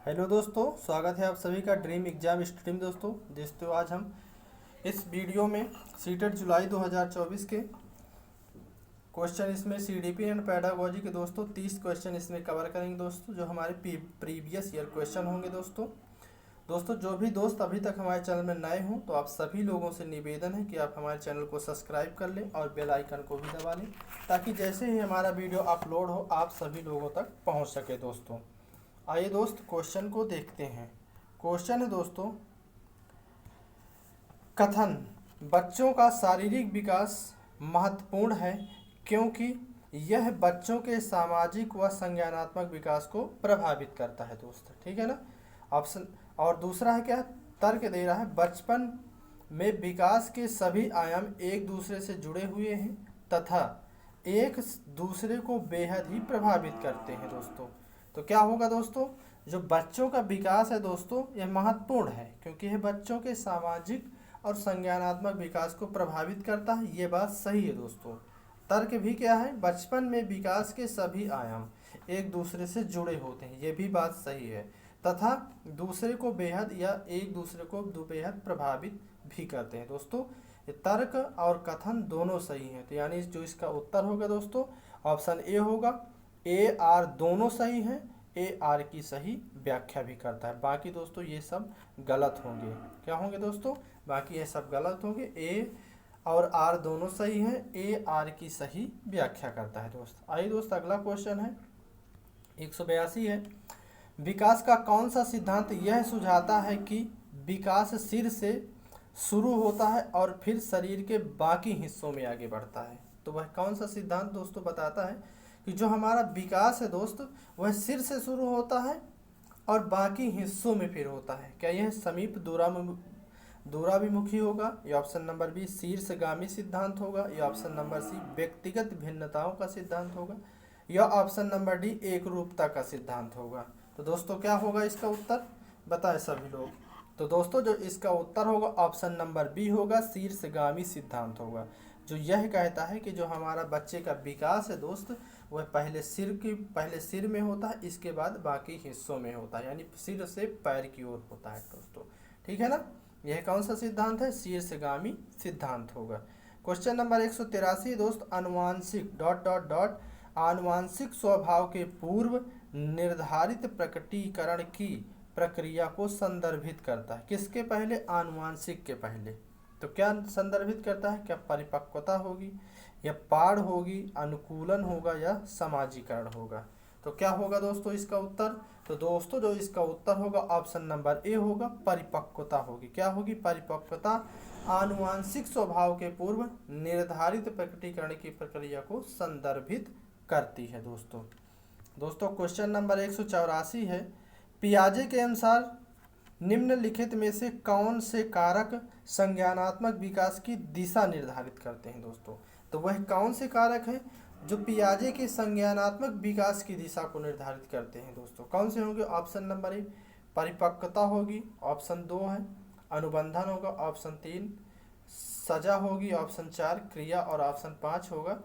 Hello दोस्तों, स्वागत है आप सभी का ड्रीम एग्जाम स्टडी में। दोस्तों आज हम इस वीडियो में सीटेट जुलाई 2024 के क्वेश्चन इसमें सीडीपी एंड पैडागोजी के 30 क्वेश्चन इसमें कवर करेंगे दोस्तों, जो हमारे प्रीवियस ईयर क्वेश्चन होंगे। दोस्तों जो भी दोस्त अभी तक हमारे चैनल में नए हों तो आप सभी लोगों से निवेदन है कि आप हमारे चैनल को सब्सक्राइब कर लें और बेल आइकन को भी दबा लें, ताकि जैसे ही हमारा वीडियो अपलोड हो आप सभी लोगों तक पहुँच सके। दोस्तों आइए दोस्त क्वेश्चन को देखते हैं। क्वेश्चन है दोस्तों, कथन बच्चों का शारीरिक विकास महत्वपूर्ण है क्योंकि यह बच्चों के सामाजिक व संज्ञानात्मक विकास को प्रभावित करता है। दोस्त ठीक है ना। ऑप्शन और दूसरा है क्या, तर्क दे रहा है बचपन में विकास के सभी आयाम एक दूसरे से जुड़े हुए हैं तथा एक दूसरे को बेहद ही प्रभावित करते हैं। दोस्तों तो क्या होगा दोस्तों, जो बच्चों का विकास है दोस्तों यह महत्वपूर्ण है क्योंकि यह बच्चों के सामाजिक और संज्ञानात्मक विकास को प्रभावित करता है। ये बात सही है दोस्तों। तर्क भी क्या है, बचपन में विकास के सभी आयाम एक दूसरे से जुड़े होते हैं, ये भी बात सही है, तथा दूसरे को बेहद या एक दूसरे को बेहद प्रभावित भी करते हैं। दोस्तों ये तर्क और कथन दोनों सही हैं, तो यानी जो इसका उत्तर होगा दोस्तों ऑप्शन ए होगा। ए आर दोनों सही हैं, ए आर की सही व्याख्या भी करता है। बाकी दोस्तों ये सब गलत होंगे। क्या होंगे दोस्तों, बाकी ये सब गलत होंगे। ए और आर दोनों सही हैं, ए आर की सही व्याख्या करता है। आइए दोस्त अगला क्वेश्चन है 182 है, विकास का कौन सा सिद्धांत यह सुझाता है कि विकास सिर से शुरू होता है और फिर शरीर के बाकी हिस्सों में आगे बढ़ता है। तो वह कौन सा सिद्धांत दोस्तों बताता है कि जो हमारा विकास है दोस्त वह सिर से शुरू होता है और बाकी हिस्सों में फिर होता है। क्या यह समीप दूराभिमुखी होगा? ये ऑप्शन नंबर बी शीर्षगामी सिद्धांत होगा, या ऑप्शन नंबर सी व्यक्तिगत भिन्नताओं का सिद्धांत होगा, या ऑप्शन नंबर डी एक रूपता का सिद्धांत होगा। तो दोस्तों क्या होगा इसका उत्तर, बताएं सभी लोग। तो दोस्तों जो इसका उत्तर होगा ऑप्शन नंबर बी होगा, शीर्षगामी सिद्धांत होगा, जो यह कहता है कि जो हमारा बच्चे का विकास है दोस्त वह पहले सिर में होता है, इसके बाद बाकी हिस्सों में होता है, यानी सिर से पैर की ओर होता है। दोस्तों ठीक है ना। यह कौन सा सिद्धांत है, शीर्षगामी सिद्धांत होगा। क्वेश्चन नंबर 183 दोस्त, आनुवांशिक स्वभाव के पूर्व निर्धारित प्रकटीकरण की प्रक्रिया को संदर्भित करता है। किसके पहले, आनुवांशिक के पहले। तो क्या संदर्भित करता है, क्या परिपक्वता होगी या पाड़ होगी, अनुकूलन होगा या समाजीकरण होगा। तो क्या होगा दोस्तों इसका उत्तर, तो दोस्तों जो इसका उत्तर होगा ऑप्शन नंबर ए होगा, परिपक्वता होगी। क्या होगी, परिपक्वता आनुवांशिक स्वभाव के पूर्व निर्धारित प्रकटीकरण की प्रक्रिया को संदर्भित करती है। दोस्तों क्वेश्चन नंबर 184 है, पियाजे के अनुसार निम्नलिखित में से कौन से कारक संज्ञानात्मक विकास की दिशा निर्धारित करते हैं। दोस्तों तो वह कौन से कारक हैं जो पियाजे के संज्ञानात्मक विकास की दिशा को निर्धारित करते हैं। दोस्तों कौन से होंगे, ऑप्शन नंबर ए परिपक्वता होगी, ऑप्शन 2 है अनुबंधन होगा, ऑप्शन 3 सजा होगी, ऑप्शन 4 क्रिया और ऑप्शन 5 होगा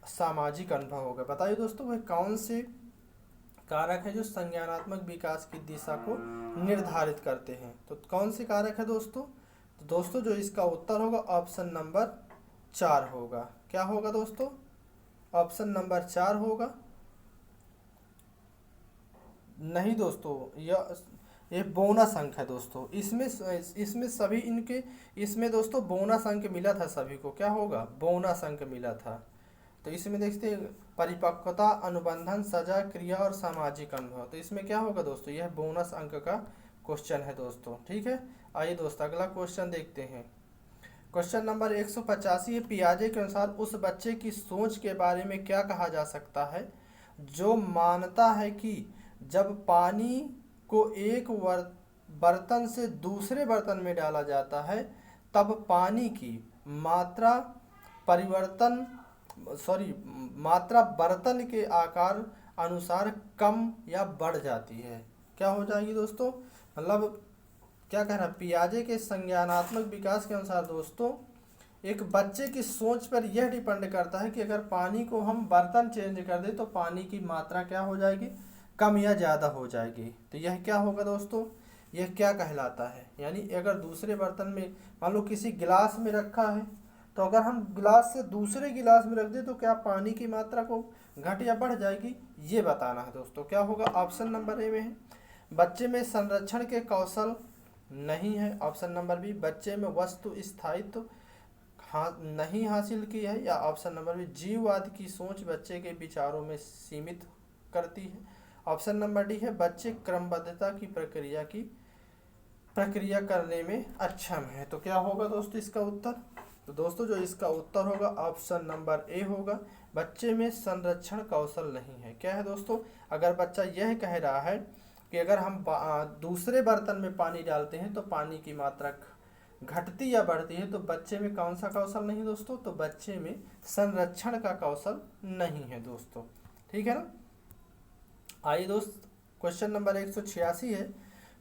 सामाजिक अनुभव होगा। बताइए दोस्तों वह कौन से कारक है जो संज्ञानात्मक विकास की दिशा को निर्धारित करते हैं। तो कौन से कारक है दोस्तों, तो दोस्तों जो इसका उत्तर होगा ऑप्शन नंबर 4 होगा। क्या होगा दोस्तों, ऑप्शन नंबर 4 होगा। नहीं दोस्तों ये बोनस अंक है दोस्तों, इसमें सभी इनके इसमें दोस्तों बोनस अंक मिला था सभी को। क्या होगा, बोनस अंक मिला था। तो इसमें देखते हैं परिपक्वता, अनुबंधन, सजा, क्रिया और सामाजिक अनुभव। तो इसमें क्या होगा दोस्तों, यह बोनस अंक का क्वेश्चन है दोस्तों। ठीक है, आइए दोस्तों अगला क्वेश्चन देखते हैं। क्वेश्चन नंबर 185 है, पियाजे के अनुसार उस बच्चे की सोच के बारे में क्या कहा जा सकता है जो मानता है कि जब पानी को एक बर्तन से दूसरे बर्तन में डाला जाता है तब पानी की मात्रा बर्तन के आकार अनुसार कम या बढ़ जाती है। क्या हो जाएगी दोस्तों, मतलब क्या कह रहा है, पियाजे के संज्ञानात्मक विकास के अनुसार दोस्तों एक बच्चे की सोच पर यह डिपेंड करता है कि अगर पानी को हम बर्तन चेंज कर दें तो पानी की मात्रा क्या हो जाएगी, कम या ज़्यादा हो जाएगी। तो यह क्या होगा दोस्तों, यह क्या कहलाता है, यानी अगर दूसरे बर्तन में मान लो किसी गिलास में रखा है, तो अगर हम गिलास से दूसरे गिलास में रख दें तो क्या पानी की मात्रा को घट या बढ़ जाएगी, ये बताना है दोस्तों। क्या होगा, ऑप्शन नंबर ए में है बच्चे में संरक्षण के कौशल नहीं है, ऑप्शन नंबर बी बच्चे में वस्तु स्थायित्व नहीं हासिल की है, या ऑप्शन नंबर बी जीववाद की सोच बच्चे के विचारों में सीमित करती है, ऑप्शन नंबर डी है बच्चे क्रमबद्धता की प्रक्रिया करने में अक्षम है। तो क्या होगा दोस्तों इसका उत्तर, तो दोस्तों जो इसका उत्तर होगा ऑप्शन नंबर ए होगा, बच्चे में संरक्षण कौशल नहीं है। क्या है दोस्तों, अगर बच्चा यह कह रहा है कि अगर हम दूसरे बर्तन में पानी डालते हैं तो पानी की मात्रा घटती या बढ़ती है, तो बच्चे में कौन सा कौशल नहीं दोस्तों, तो बच्चे में संरक्षण का कौशल नहीं है दोस्तों। ठीक है ना। आइए दोस्त, क्वेश्चन नंबर 186 है,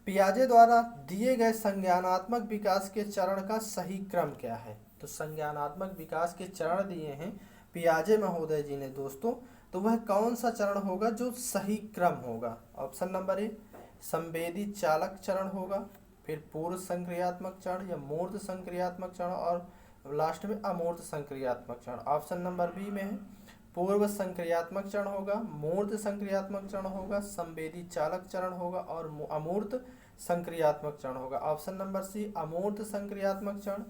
पियाजे द्वारा दिए गए संज्ञानात्मक विकास के चरण का सही क्रम क्या है। तो संज्ञानात्मक विकास के चरण दिए हैं पियाजे महोदय जी ने दोस्तों, तो वह कौन सा चरण होगा जो सही क्रम होगा। ऑप्शन नंबर ए संवेदी चालक चरण होगा, फिर पूर्व संक्रियात्मक चरण या मूर्त संक्रियात्मक चरण, और लास्ट में अमूर्त संक्रियात्मक चरण। ऑप्शन नंबर बी में है पूर्व संक्रियात्मक चरण होगा, मूर्त संक्रियात्मक चरण होगा, संवेदी चालक चरण होगा और अमूर्त संक्रियात्मक चरण होगा। ऑप्शन नंबर सी अमूर्त संक्रियात्मक चरण,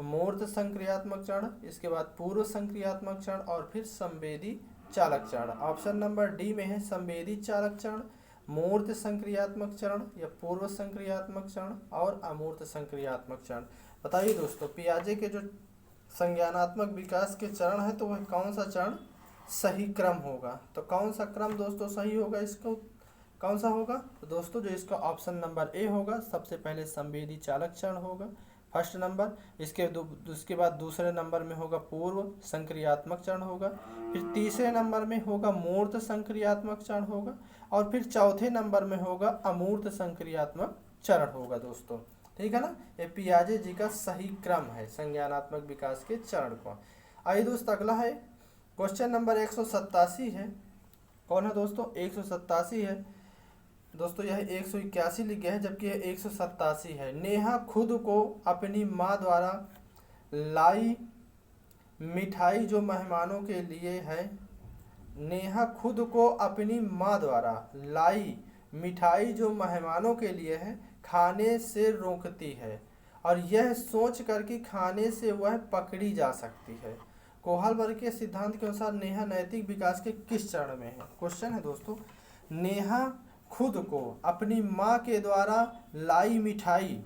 मूर्त संक्रियात्मक चरण, इसके बाद पूर्व संक्रियात्मक चरण और फिर संवेदी चालक चरण। ऑप्शन नंबर डी में है संवेदी चालक चरण, मूर्त संक्रियात्मक चरण या पूर्व संक्रियात्मक चरण और अमूर्त संक्रियात्मक चरण। बताइए दोस्तों, पियाजे के जो संज्ञानात्मक विकास के चरण है तो वह कौन सा चरण सही क्रम होगा। तो कौन सा क्रम दोस्तों सही होगा, इसको कौन सा होगा, तो दोस्तों जो इसका ऑप्शन नंबर ए होगा, सबसे पहले संवेदी चालक चरण होगा फर्स्ट नंबर, इसके बाद दूसरे नंबर में होगा पूर्व संक्रियात्मक चरण होगा, फिर तीसरे नंबर में होगा मूर्त संक्रियात्मक चरण होगा, और फिर चौथे नंबर में होगा अमूर्त संक्रियात्मक चरण होगा दोस्तों। ठीक है ना, ये पियाजे जी का सही क्रम है संज्ञानात्मक विकास के चरण को। आइए दोस्त, अगला है क्वेश्चन नंबर 187 है। कौन है दोस्तों, 187 है दोस्तों, यह 181 लिख गया है जबकि यह 187 है। नेहा खुद को अपनी माँ द्वारा लाई मिठाई जो मेहमानों के लिए है, नेहा खुद को अपनी माँ द्वारा लाई मिठाई जो मेहमानों के लिए है खाने से रोकती है, और यह सोच कर कि खाने से वह पकड़ी जा सकती है। कोहालबर्ग के सिद्धांत के अनुसार नेहा नैतिक विकास के किस चरण में है। क्वेश्चन है दोस्तों, नेहा खुद को अपनी माँ के द्वारा लाई मिठाई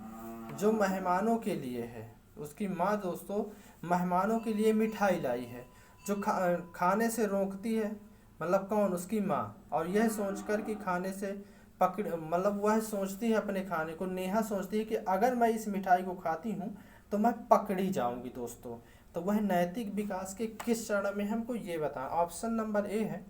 जो मेहमानों के लिए है, उसकी माँ दोस्तों मेहमानों के लिए मिठाई लाई है जो खाने से रोकती है, मतलब कौन, उसकी माँ, और यह सोचकर कि खाने से पकड़, मतलब वह सोचती है अपने खाने को, नेहा सोचती है कि अगर मैं इस मिठाई को खाती हूँ तो मैं पकड़ी जाऊंगी दोस्तों। तो वह नैतिक विकास के किस चरण में हमको ये बताएं। ऑप्शन नंबर ए है,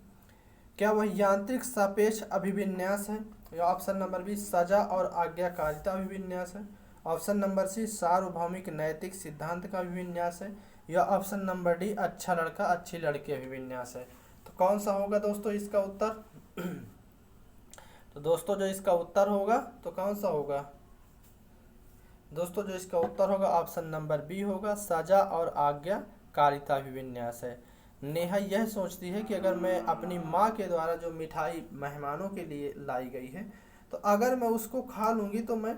क्या वह यांत्रिक सापेक्ष अभिविन्यास है, या ऑप्शन नंबर बी सजा और आज्ञाकारिता अभिविन्यास है, ऑप्शन नंबर सी सार्वभौमिक नैतिक सिद्धांत का अभिविन्यास है, या ऑप्शन नंबर डी अच्छा लड़का अच्छी लड़की अभिविन्यास है। तो कौन सा होगा दोस्तों इसका उत्तर तो दोस्तों जो इसका उत्तर होगा तो कौन सा होगा दोस्तों, जो इसका उत्तर होगा ऑप्शन नंबर बी होगा, सजा और आज्ञाकारिता अभिविन्यास है। नेहा यह सोचती है कि अगर मैं अपनी माँ के द्वारा जो मिठाई मेहमानों के लिए लाई गई है तो अगर मैं उसको खा लूँगी तो मैं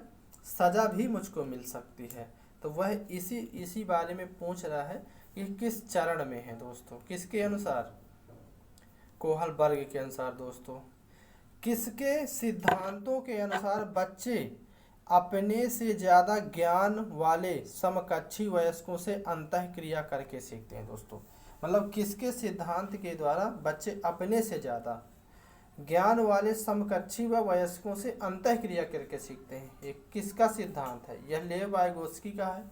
सजा भी मुझको मिल सकती है। तो वह इसी बारे में पूछ रहा है कि किस चरण में है दोस्तों, किसके अनुसार, कोहलबर्ग के अनुसार दोस्तों, किसके सिद्धांतों के अनुसार बच्चे अपने से ज़्यादा ज्ञान वाले समकक्षी वयस्कों से अंतःक्रिया करके सीखते हैं दोस्तों। मतलब किसके सिद्धांत के द्वारा बच्चे अपने से ज़्यादा ज्ञान वाले समकक्षी व वयस्कों से अंतःक्रिया करके सीखते हैं, ये किसका सिद्धांत है। यह लेव वाइगोत्स्की का है,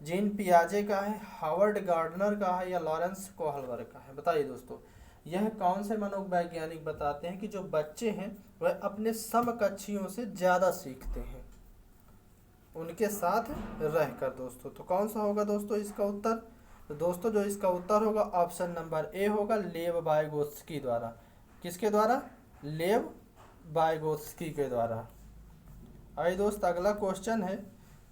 जीन पियाजे का है, हावर्ड गार्डनर का है, या लॉरेंस कोहलबर्ग का है। बताइए दोस्तों, यह कौन से मनोवैज्ञानिक बताते हैं कि जो बच्चे हैं वह अपने समकक्षियों से ज़्यादा सीखते हैं उनके साथ रहकर दोस्तों। तो कौन सा होगा दोस्तों इसका उत्तर, तो दोस्तों जो इसका उत्तर होगा ऑप्शन नंबर ए होगा, लेव वाइगोत्स्की द्वारा। किसके द्वारा, लेव वाइगोत्स्की के द्वारा। आइए दोस्त अगला क्वेश्चन है,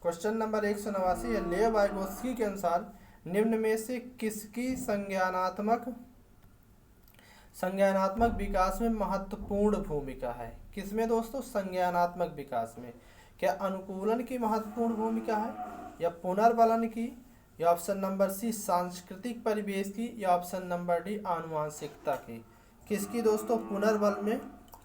क्वेश्चन नंबर 189 है। लेव वाइगोत्स्की के अनुसार निम्न में से किसकी संज्ञानात्मक विकास में महत्वपूर्ण भूमिका है? किसमें दोस्तों? संज्ञानात्मक विकास में। क्या अनुकूलन की महत्वपूर्ण भूमिका है, या पुनर्बलन की, या ऑप्शन नंबर सी सांस्कृतिक परिवेश की, या ऑप्शन नंबर डी आनुवांशिकता की? किसकी दोस्तों?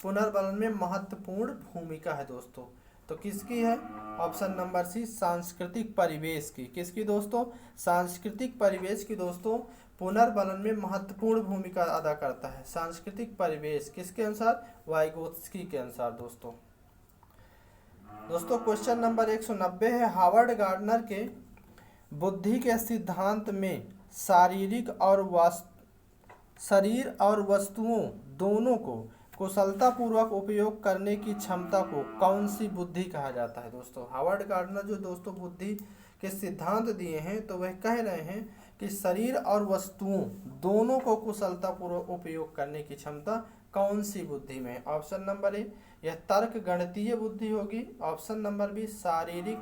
पुनर्बलन में महत्वपूर्ण भूमिका है दोस्तों। तो किसकी है? ऑप्शन नंबर सी सांस्कृतिक परिवेश की। किसकी दोस्तों? सांस्कृतिक परिवेश की दोस्तों पुनर्बलन में महत्वपूर्ण भूमिका अदा करता है। सांस्कृतिक परिवेश किसके अनुसार? वाइगोत्स्की के अनुसार दोस्तों। क्वेश्चन नंबर 190 है। हावर्ड गार्डनर के बुद्धि के सिद्धांत में शरीर और वस्तुओं दोनों को कुशलतापूर्वक उपयोग करने की क्षमता को कौन सी बुद्धि कहा जाता है दोस्तों? हावर्ड गार्डनर जो दोस्तों बुद्धि के सिद्धांत दिए हैं, तो वह कह रहे हैं कि शरीर और वस्तुओं दोनों को कुशलतापूर्वक उपयोग करने की क्षमता कौन सी बुद्धि में है? ऑप्शन नंबर ए यह तर्क गणितीय बुद्धि होगी, ऑप्शन नंबर बी शारीरिक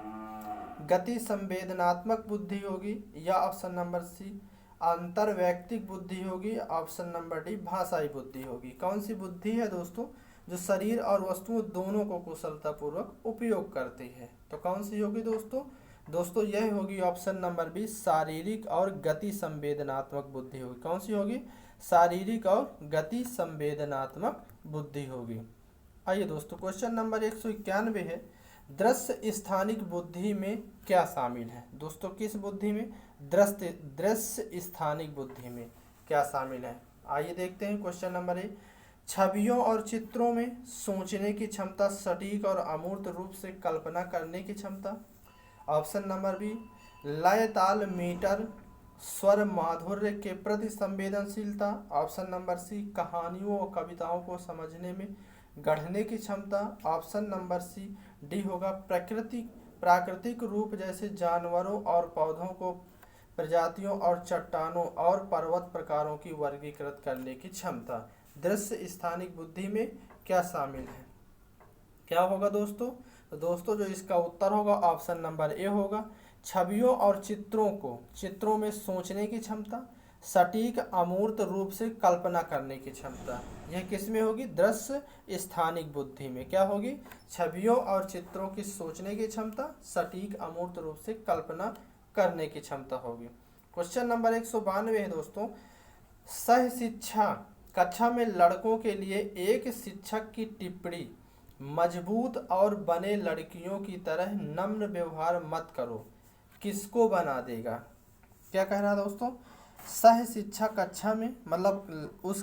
गति संवेदनात्मक बुद्धि होगी, या ऑप्शन नंबर सी अंतर्वैयक्तिक बुद्धि होगी, ऑप्शन नंबर डी भाषाई बुद्धि होगी। कौन सी बुद्धि है दोस्तों जो शरीर और वस्तुओं दोनों को कुशलतापूर्वक उपयोग करती है? तो कौन सी होगी दोस्तों यह होगी ऑप्शन नंबर बी शारीरिक और गति संवेदनात्मक बुद्धि होगी। कौन सी होगी? शारीरिक और गति संवेदनात्मक बुद्धि होगी। आइए दोस्तों क्वेश्चन नंबर 191 है। दृश्य स्थानिक बुद्धि में क्या शामिल है? दोस्तों किस बुद्धि में? दृश्य स्थानिक बुद्धि में क्या शामिल है? आइए देखते हैं क्वेश्चन नंबर 1। छवियों और चित्रों में सोचने की क्षमता, सटीक और अमूर्त रूप से कल्पना करने की क्षमता, ऑप्शन नंबर बी लय ताल मीटर स्वर माधुर्य के प्रति संवेदनशीलता, ऑप्शन नंबर सी कहानियों और कविताओं को समझने में गढ़ने की क्षमता, ऑप्शन नंबर सी डी होगा प्राकृतिक रूप जैसे जानवरों और पौधों को प्रजातियों और चट्टानों और पर्वत प्रकारों की वर्गीकृत करने की क्षमता। दृश्य स्थानिक बुद्धि में क्या शामिल है? क्या होगा दोस्तों? तो दोस्तों जो इसका उत्तर होगा ऑप्शन नंबर ए होगा। छवियों और चित्रों में सोचने की क्षमता, सटीक अमूर्त रूप से कल्पना करने की क्षमता, यह किस में होगी? दृश्य स्थानिक बुद्धि में। क्या होगी? छवियों और चित्रों की सोचने की क्षमता, सटीक अमूर्त रूप से कल्पना करने की क्षमता होगी। क्वेश्चन नंबर 192 है दोस्तों। सह शिक्षा कक्षा में लड़कों के लिए एक शिक्षक की टिप्पणी मजबूत और बने लड़कियों की तरह नम्र व्यवहार मत करो किसको बना देगा? क्या कह रहा है दोस्तों? सह शिक्षा कक्षा में मतलब उस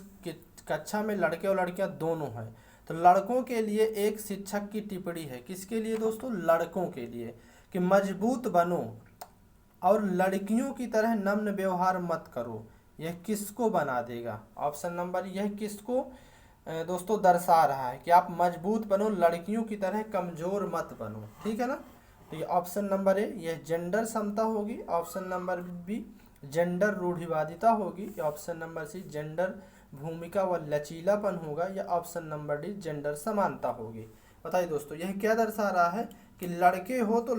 कक्षा में लड़के और लड़कियां दोनों हैं, तो लड़कों के लिए एक शिक्षक की टिप्पणी है। किसके लिए दोस्तों? लड़कों के लिए, कि मजबूत बनो और लड़कियों की तरह नम्र व्यवहार मत करो। यह किसको बना देगा? ऑप्शन नंबर यह किसको दोस्तों दर्शा रहा है कि आप मजबूत बनो, लड़कियों की तरह कमजोर मत बनो। ठीक है ना? तो ये ऑप्शन नंबर ए यह जेंडर समता होगी, ऑप्शन नंबर बी जेंडर रूढ़िवादिता होगी, या ऑप्शन नंबर सी जेंडर भूमिका व लचीलापन होगा, या ऑप्शन नंबर डी जेंडर समानता होगी। बताइए दोस्तों यह क्या दर्शा रहा है कि लड़के हो तो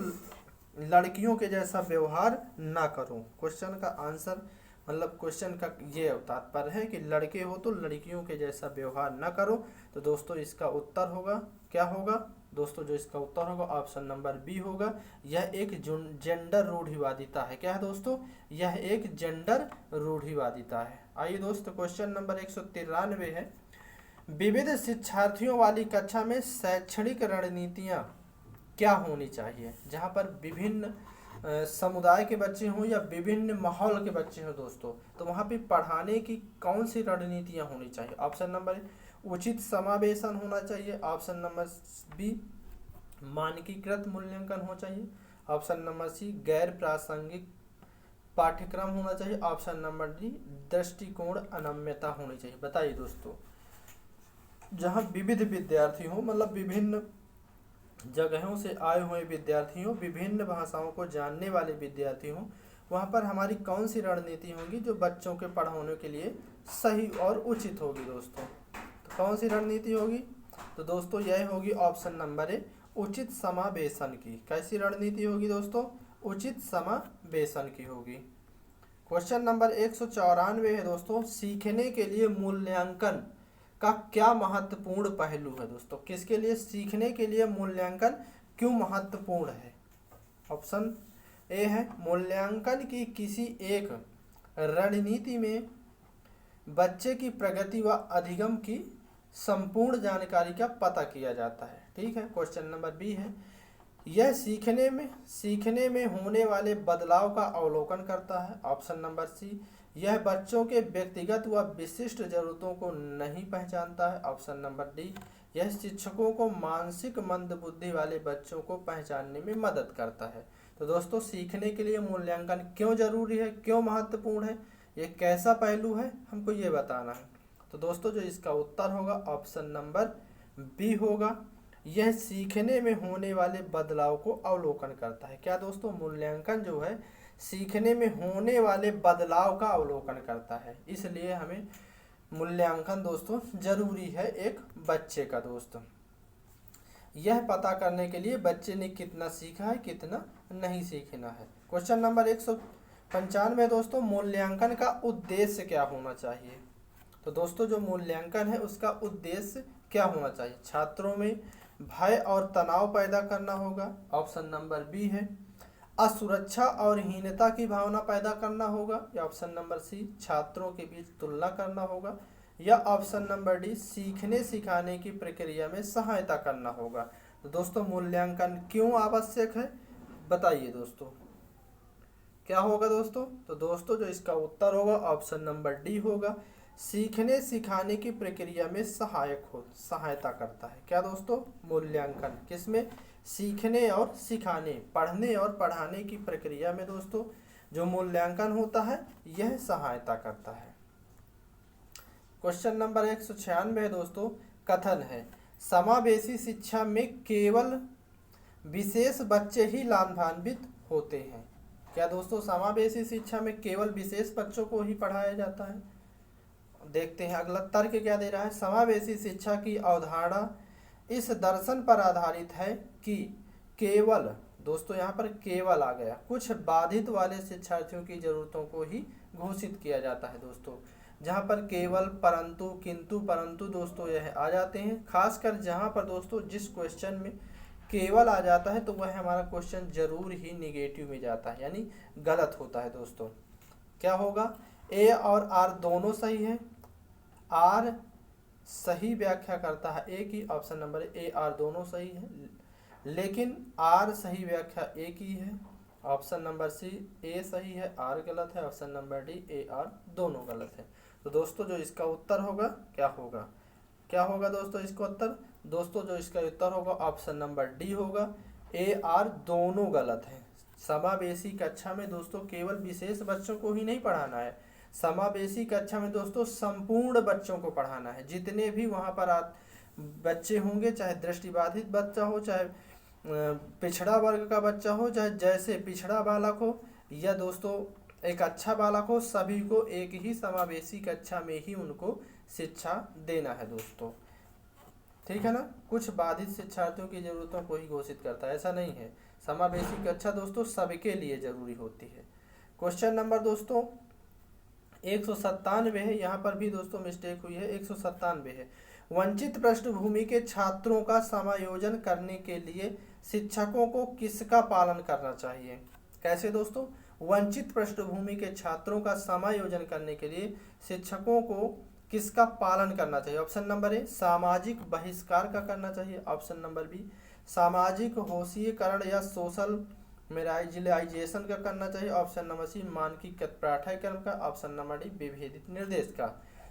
लड़कियों के जैसा व्यवहार ना करो। क्वेश्चन का आंसर मतलब क्वेश्चन का ये तात्पर्य है कि लड़के हो तो लड़कियों के जैसा व्यवहार ना करो। तो दोस्तों इसका उत्तर होगा, क्या होगा दोस्तों? जो इसका उत्तर होगा ऑप्शन नंबर बी होगा। यह एक जेंडर रूढ़िवादिता है। क्या है दोस्तों? यह एक जेंडर रूढ़िवादिता है। आइए दोस्तों क्वेश्चन नंबर 193 है। विविध शिक्षार्थियों वाली कक्षा में शैक्षणिक रणनीतियाँ क्या होनी चाहिए? जहाँ पर विभिन्न समुदाय के बच्चे हों या विभिन्न माहौल के बच्चे हों दोस्तों, तो वहाँ पे पढ़ाने की कौन सी रणनीतियाँ होनी चाहिए? ऑप्शन नंबर उचित समावेशन होना चाहिए, ऑप्शन नंबर बी मानकीकृत मूल्यांकन होना चाहिए, ऑप्शन नंबर सी गैर प्रासंगिक पाठ्यक्रम होना चाहिए, ऑप्शन नंबर डी दृष्टिकोण अनम्यता होनी चाहिए। बताइए दोस्तों जहाँ विविध विद्यार्थी हों मतलब विभिन्न जगहों से आए हुए विद्यार्थियों, विभिन्न भाषाओं को जानने वाले विद्यार्थी हों, वहाँ पर हमारी कौन सी रणनीति होगी जो बच्चों के पढ़ाने के लिए सही और उचित होगी दोस्तों? तो कौन सी रणनीति होगी? तो दोस्तों यह होगी ऑप्शन नंबर ए, उचित समावेशन की। कैसी रणनीति होगी दोस्तों? उचित समावेशन की होगी। क्वेश्चन नंबर 194 है दोस्तों, सीखने के लिए मूल्यांकन का क्या महत्वपूर्ण पहलू है दोस्तों? किसके लिए सीखने के लिए मूल्यांकन क्यों महत्वपूर्ण है? ऑप्शन ए है, मूल्यांकन की किसी एक रणनीति में बच्चे की प्रगति व अधिगम की संपूर्ण जानकारी का पता किया जाता है। ठीक है। क्वेश्चन नंबर बी है, यह सीखने में होने वाले बदलाव का अवलोकन करता है। ऑप्शन नंबर सी, यह बच्चों के व्यक्तिगत व विशिष्ट जरूरतों को नहीं पहचानता है। ऑप्शन नंबर डी, यह शिक्षकों को मानसिक मंदबुद्धि वाले बच्चों को पहचानने में मदद करता है। तो दोस्तों सीखने के लिए मूल्यांकन क्यों जरूरी है, क्यों महत्वपूर्ण है, ये कैसा पहलू है, हमको ये बताना है। तो दोस्तों जो इसका उत्तर होगा ऑप्शन नंबर बी होगा, यह सीखने में होने वाले बदलाव को अवलोकन करता है। क्या दोस्तों? मूल्यांकन जो है सीखने में होने वाले बदलाव का अवलोकन करता है, इसलिए हमें मूल्यांकन दोस्तों जरूरी है एक बच्चे का। दोस्तों यह पता करने के लिए बच्चे ने कितना सीखा है, कितना नहीं सीखना है। क्वेश्चन नंबर 195 दोस्तों, मूल्यांकन का उद्देश्य क्या होना चाहिए? तो दोस्तों जो मूल्यांकन है उसका उद्देश्य क्या होना चाहिए? छात्रों में भय और तनाव पैदा करना होगा। ऑप्शन नंबर बी है, असुरक्षा और हीनता की भावना पैदा करना होगा। या ऑप्शन नंबर सी, छात्रों के बीच तुलना करना होगा। या ऑप्शन नंबर डी, सीखने सिखाने की प्रक्रिया में सहायता करना होगा। तो दोस्तों मूल्यांकन क्यों आवश्यक है, बताइए दोस्तों क्या होगा दोस्तों? तो दोस्तों जो इसका उत्तर होगा ऑप्शन नंबर डी होगा, सीखने सिखाने की प्रक्रिया में सहायता करता है। क्या दोस्तों? मूल्यांकन किसमें? सीखने और सिखाने, पढ़ने और पढ़ाने की प्रक्रिया में दोस्तों जो मूल्यांकन होता है यह सहायता करता है। क्वेश्चन नंबर 196 दोस्तों, कथन है समावेशी शिक्षा में केवल विशेष बच्चे ही लाभान्वित होते हैं। क्या दोस्तों? समावेशी शिक्षा में केवल विशेष बच्चों को ही पढ़ाया जाता है। देखते हैं अगला तर्क क्या दे रहा है। समावेशी शिक्षा की अवधारणा इस दर्शन पर आधारित है कि केवल, दोस्तों यहाँ पर केवल आ गया, कुछ बाधित वाले शिक्षार्थियों की जरूरतों को ही घोषित किया जाता है। दोस्तों जहाँ पर केवल, परंतु, किंतु, परंतु दोस्तों यह आ जाते हैं, खासकर जहाँ पर दोस्तों जिस क्वेश्चन में केवल आ जाता है तो वह हमारा क्वेश्चन जरूर ही निगेटिव में जाता है, यानी गलत होता है। दोस्तों क्या होगा? ए और आर दोनों सही है, आर सही व्याख्या करता है ए की। ऑप्शन नंबर ए, आर दोनों सही है, लेकिन आर सही व्याख्या ए की है। ऑप्शन नंबर सी, ए सही है, आर गलत है। Option number D, A R दोनों गलत है। तो दोस्तों जो इसका उत्तर होगा क्या होगा? क्या होगा दोस्तों इसका उत्तर? दोस्तों जो इसका उत्तर होगा ऑप्शन नंबर डी होगा, ए आर दोनों गलत है। समावेशी कक्षा में दोस्तों केवल विशेष बच्चों को ही नहीं पढ़ाना है, समावेशी कक्षा में दोस्तों संपूर्ण बच्चों को पढ़ाना है। जितने भी वहाँ पर बच्चे होंगे, चाहे दृष्टिबाधित बच्चा हो, चाहे पिछड़ा वर्ग का बच्चा हो, चाहे जैसे पिछड़ा बालक हो या दोस्तों एक अच्छा बालक हो, सभी को एक ही समावेशी कक्षा में ही उनको शिक्षा देना है दोस्तों। ठीक है ना? कुछ बाधित शिक्षार्थियों की जरूरतों को ही घोषित करता है, ऐसा नहीं है। समावेशी कक्षा दोस्तों सबके लिए जरूरी होती है। क्वेश्चन नंबर दोस्तों 197 है, यहाँ पर भी दोस्तों मिस्टेक हुई है, 197 है। वंचित पृष्ठभूमि के छात्रों का समायोजन करने के लिए शिक्षकों को किसका पालन करना चाहिए? कैसे दोस्तों? वंचित पृष्ठभूमि के छात्रों का समायोजन करने के लिए शिक्षकों को किसका पालन करना चाहिए? ऑप्शन नंबर ए, सामाजिक बहिष्कार का करना चाहिए। ऑप्शन नंबर बी, सामाजिक होशियाकरण या सोशल मेराइजेशन का करना चाहिए। ऑप्शन नंबर सी, मानकीकृत पाठ्यक्रम का। ऑप्शन नंबर डी, विभेदित निर्देश का।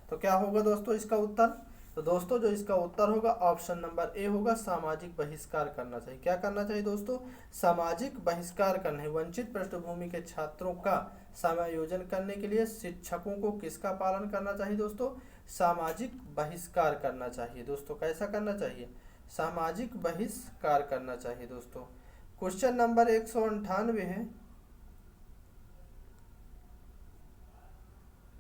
तो क्या होगा दोस्तों इसका उत्तर? तो दोस्तों जो इसका उत्तर होगा ऑप्शन नंबर ए होगा, सामाजिक बहिष्कार करना चाहिए। क्या करना चाहिए दोस्तों? सामाजिक बहिष्कार करना है। वंचित पृष्ठभूमि के छात्रों का समायोजन करने के लिए शिक्षकों को किसका पालन करना चाहिए दोस्तों? सामाजिक बहिष्कार करना चाहिए। दोस्तों कैसा करना चाहिए? सामाजिक बहिष्कार करना चाहिए दोस्तों। क्वेश्चन नंबर 198 है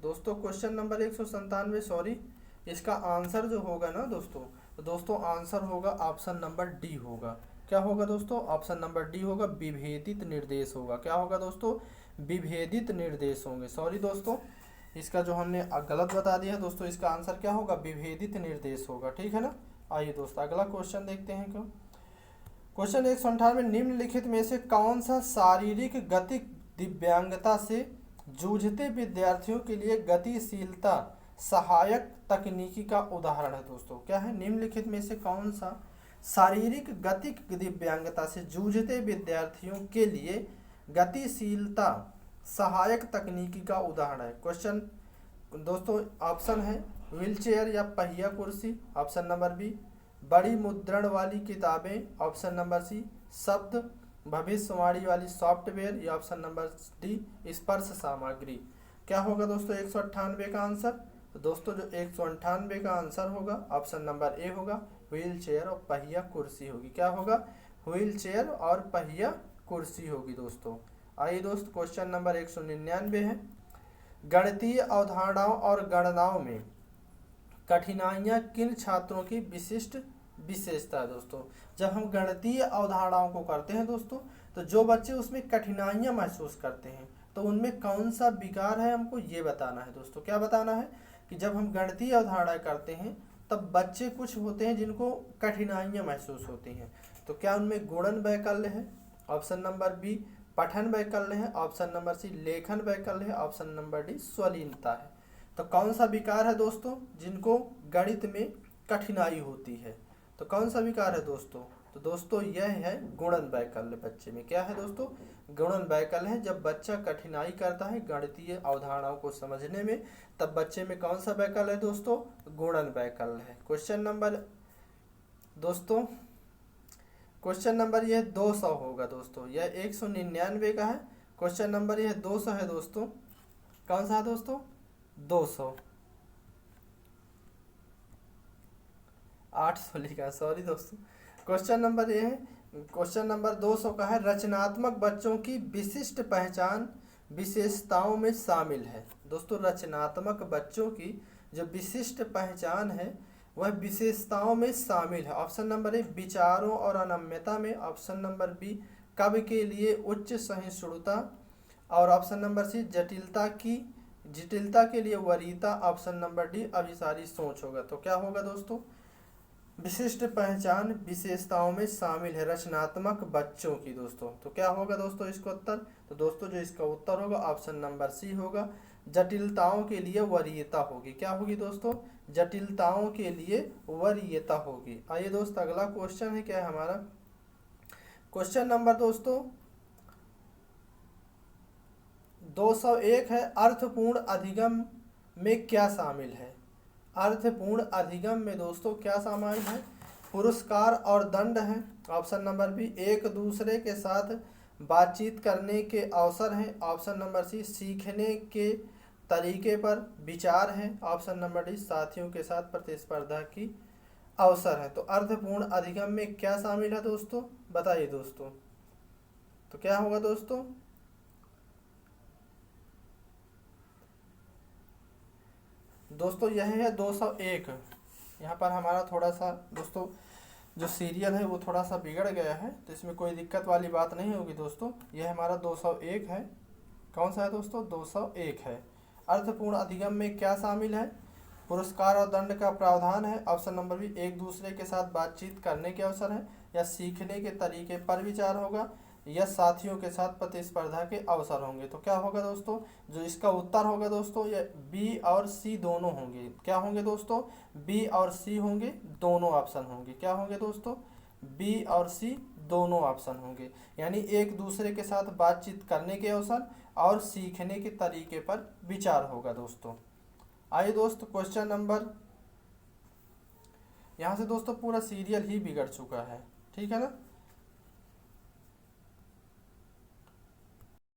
दोस्तों, क्वेश्चन नंबर 197, सॉरी, इसका आंसर जो होगा ना दोस्तों तो दोस्तों आंसर होगा ऑप्शन नंबर डी होगा। क्या होगा दोस्तों? ऑप्शन नंबर डी होगा, विभेदित निर्देश होगा। क्या होगा दोस्तों? विभेदित निर्देश होंगे। सॉरी दोस्तों, इसका जो हमने गलत बता दिया है दोस्तों, इसका आंसर क्या होगा? विभेदित निर्देश होगा। ठीक है ना। आइए दोस्तों अगला क्वेश्चन देखते हैं। क्यों क्वेश्चन 198, निम्नलिखित में से कौन सा शारीरिक गति दिव्यांगता से जूझते विद्यार्थियों के लिए गतिशीलता सहायक तकनीकी का उदाहरण है? दोस्तों क्या है? निम्नलिखित में से कौन सा शारीरिक गति दिव्यांगता से जूझते विद्यार्थियों के लिए गतिशीलता सहायक तकनीकी का उदाहरण है? क्वेश्चन दोस्तों ऑप्शन है व्हीलचेयर या पहिया कुर्सी, ऑप्शन नंबर बी बड़ी मुद्रण वाली किताबें, ऑप्शन नंबर सी शब्द भविष्यवाणी वाली सॉफ्टवेयर, या ऑप्शन नंबर डी स्पर्श सामग्री। क्या होगा दोस्तों 198 का आंसर? तो दोस्तों जो 198 का आंसर होगा ऑप्शन नंबर ए होगा, व्हील चेयर और पहिया कुर्सी होगी। क्या होगा? व्हील चेयर और पहिया कुर्सी होगी दोस्तों। आइए दोस्त क्वेश्चन नंबर 199 है, गणितीय अवधारणाओं और गणनाओं में कठिनाइयाँ किन छात्रों की विशिष्ट विशेषता है? दोस्तों जब हम गणितीय अवधारणाओं को करते हैं दोस्तों, तो जो बच्चे उसमें कठिनाइयाँ महसूस करते हैं तो उनमें कौन सा विकार है हमको ये बताना है दोस्तों। क्या बताना है कि जब हम गणितीय अवधारणाएं करते हैं तब बच्चे कुछ होते हैं जिनको कठिनाइयाँ महसूस होती हैं। तो क्या उनमें गुणन वैकल्य है? ऑप्शन नंबर बी पठन वैकल्य है, ऑप्शन नंबर सी लेखन वैकल्य है, ऑप्शन नंबर डी स्वलीनता है। तो कौन सा विकार है दोस्तों जिनको गणित में कठिनाई होती है? तो कौन सा विकार है दोस्तों? तो दोस्तों यह है गुणन वैकल्य। बच्चे में क्या है दोस्तों? गुणन वैकल्य है। जब बच्चा कठिनाई करता है गणितीय अवधारणाओं को समझने में, तब बच्चे में कौन सा वैकल्य है दोस्तों? गुणन वैकल्य है। क्वेश्चन नंबर दोस्तों क्वेश्चन नंबर यह 200 होगा दोस्तों, यह 199 का है। क्वेश्चन नंबर यह 200 है दोस्तों। कौन सा है दोस्तों? 200 800 लिखा, सॉरी दोस्तों। क्वेश्चन नंबर ये है, क्वेश्चन नंबर 200 का है, रचनात्मक बच्चों की विशिष्ट पहचान विशेषताओं में शामिल है। दोस्तों रचनात्मक बच्चों की जो विशिष्ट पहचान है वह विशेषताओं में शामिल है। ऑप्शन नंबर ए विचारों और अनम्यता में, ऑप्शन नंबर बी काव्य के लिए उच्च सहिष्णुता, और ऑप्शन नंबर सी जटिलता के लिए वरीयता, ऑप्शन नंबर डी अभिसारी सोच होगा। तो क्या होगा दोस्तों? विशिष्ट पहचान विशेषताओं में शामिल है रचनात्मक बच्चों की दोस्तों। तो क्या होगा दोस्तों इसका उत्तर? तो दोस्तों जो इसका उत्तर होगा ऑप्शन नंबर सी होगा, जटिलताओं के लिए वरीयता होगी। क्या होगी दोस्तों? जटिलताओं के लिए वरीयता होगी। आइए दोस्त अगला क्वेश्चन है, क्या है हमारा? क्वेश्चन नंबर दोस्तों 201 है, अर्थपूर्ण अधिगम में क्या शामिल है? अर्थपूर्ण अधिगम में दोस्तों क्या शामिल है? पुरस्कार और दंड है, ऑप्शन नंबर बी एक दूसरे के साथ बातचीत करने के अवसर हैं, ऑप्शन नंबर सी सीखने के तरीके पर विचार है, ऑप्शन नंबर डी साथियों के साथ प्रतिस्पर्धा की अवसर है। तो अर्थपूर्ण अधिगम में क्या शामिल है दोस्तों? बताइए दोस्तों। तो क्या होगा दोस्तों? दोस्तों यह है 201। यहाँ पर हमारा थोड़ा सा दोस्तों जो सीरियल है वो थोड़ा सा बिगड़ गया है, तो इसमें कोई दिक्कत वाली बात नहीं होगी दोस्तों। यह हमारा 201 है। कौन सा है दोस्तों? 201 है। अर्थपूर्ण अधिगम में क्या शामिल है? पुरस्कार और दंड का प्रावधान है, ऑप्शन नंबर बी एक दूसरे के साथ बातचीत करने के अवसर है, या सीखने के तरीके पर विचार होगा, या साथियों के साथ प्रतिस्पर्धा के अवसर होंगे। तो क्या होगा दोस्तों? जो इसका उत्तर होगा दोस्तों ये बी और सी दोनों होंगे। क्या होंगे दोस्तों? बी और सी होंगे, दोनों ऑप्शन होंगे। क्या होंगे दोस्तों? बी और सी दोनों ऑप्शन होंगे, यानी एक दूसरे के साथ बातचीत करने के अवसर और सीखने के तरीके पर विचार होगा दोस्तों। आइए दोस्त क्वेश्चन नंबर, यहाँ से दोस्तों पूरा सीरियल ही बिगड़ चुका है, ठीक है ना।